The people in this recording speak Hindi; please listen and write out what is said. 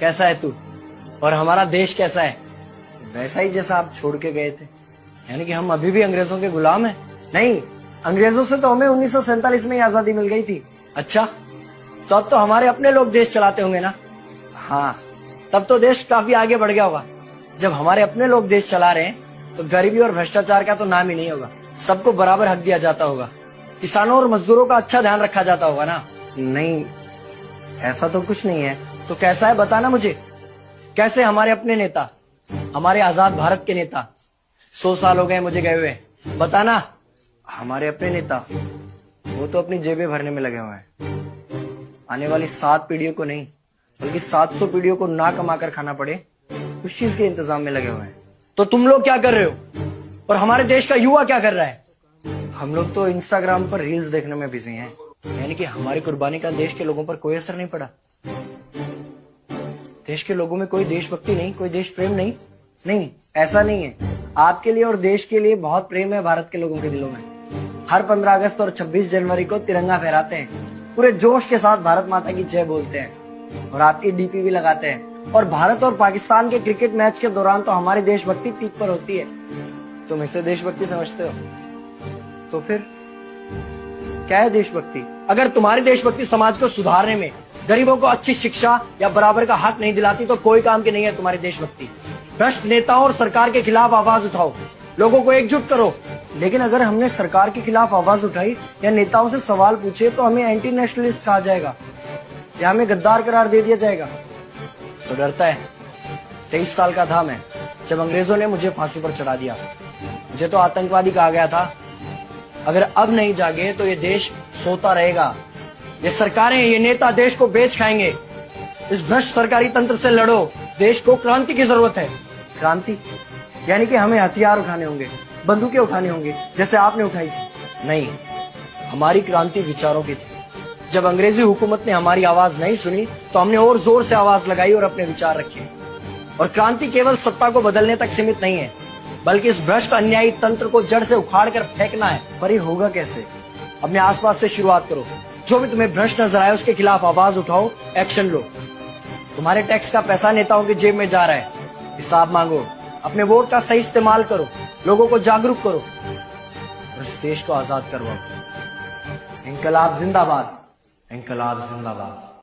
कैसा है तू और हमारा देश कैसा है? वैसा ही जैसा आप छोड़ के गए थे। यानी कि हम अभी भी अंग्रेजों के गुलाम हैं? नहीं, अंग्रेजों से तो हमें 1947 में ही आजादी मिल गई थी। अच्छा, तो अब तो हमारे अपने लोग देश चलाते होंगे ना? हाँ, तब तो देश काफी आगे बढ़ गया होगा। जब हमारे अपने लोग देश चला रहे हैं तो गरीबी और भ्रष्टाचार का तो नाम ही नहीं होगा। सबको बराबर हक दिया जाता होगा, किसानों और मजदूरों का अच्छा ध्यान रखा जाता होगा ना? नहीं, ऐसा तो कुछ नहीं है। तो कैसा है बताना मुझे। कैसे हमारे अपने नेता, हमारे आजाद भारत के नेता, 100 साल हो गए मुझे गए हुए, बताना। हमारे अपने नेता वो तो अपनी जेबें भरने में लगे हुए हैं। आने वाली 7 पीढ़ियों को नहीं बल्कि 700 पीढ़ियों को ना कमा कर खाना पड़े उस चीज के इंतजाम में लगे हुए हैं। तो तुम लोग क्या कर रहे हो और हमारे देश का युवा क्या कर रहा है? हम लोग तो इंस्टाग्राम पर रील्स देखने में बिजी हैं। यानी कि हमारी कुर्बानी का देश के लोगों पर कोई असर नहीं पड़ा। देश के लोगों में कोई देशभक्ति नहीं, कोई देश प्रेम नहीं। नहीं, ऐसा नहीं है। आपके लिए और देश के लिए बहुत प्रेम है भारत के लोगों के दिलों में। हर 15 अगस्त और 26 जनवरी को तिरंगा फहराते हैं, पूरे जोश के साथ भारत माता की जय बोलते हैं और आपकी डीपी भी लगाते हैं। और भारत और पाकिस्तान के क्रिकेट मैच के दौरान तो हमारी देशभक्ति पीक पर होती है। तुम इसे देशभक्ति समझते हो? तो फिर क्या है देशभक्ति? अगर तुम्हारी देशभक्ति समाज को सुधारने में, गरीबों को अच्छी शिक्षा या बराबर का हक नहीं दिलाती तो कोई काम की नहीं है तुम्हारी देशभक्ति। भ्रष्ट नेताओं और सरकार के खिलाफ आवाज उठाओ, लोगों को एकजुट करो। लेकिन अगर हमने सरकार के खिलाफ आवाज उठाई या नेताओं से सवाल पूछे तो हमें एंटी नेशनलिस्ट कहा जाएगा या हमें गद्दार करार दे दिया जाएगा। तो डरता है? 23 साल का था मैं जब अंग्रेजों ने मुझे फांसी पर चढ़ा दिया। मुझे तो आतंकवादी कहा गया था। अगर अब नहीं जागे तो ये देश सोता रहेगा। ये सरकारें, ये नेता देश को बेच खाएंगे। इस भ्रष्ट सरकारी तंत्र से लड़ो। देश को क्रांति की जरूरत है। क्रांति यानी कि हमें हथियार उठाने होंगे, बंदूकें उठानी होंगी जैसे आपने उठाई थी। नहीं, हमारी क्रांति विचारों की थी। जब अंग्रेजी हुकूमत ने हमारी आवाज नहीं सुनी तो हमने और जोर से आवाज लगाई और अपने विचार रखे। और क्रांति केवल सत्ता को बदलने तक सीमित नहीं है, बल्कि इस भ्रष्ट अन्यायी तंत्र को जड़ से उखाड़ कर फेंकना है। पर ये होगा कैसे? अपने आसपास से शुरुआत करो। जो भी तुम्हें भ्रष्ट नजर आए उसके खिलाफ आवाज उठाओ, एक्शन लो। तुम्हारे टैक्स का पैसा नेताओं की जेब में जा रहा है, हिसाब मांगो। अपने वोट का सही इस्तेमाल करो, लोगों को जागरूक करो और इस देश को आजाद करवाओ। इंकलाब जिंदाबाद, इंकलाब जिंदाबाद।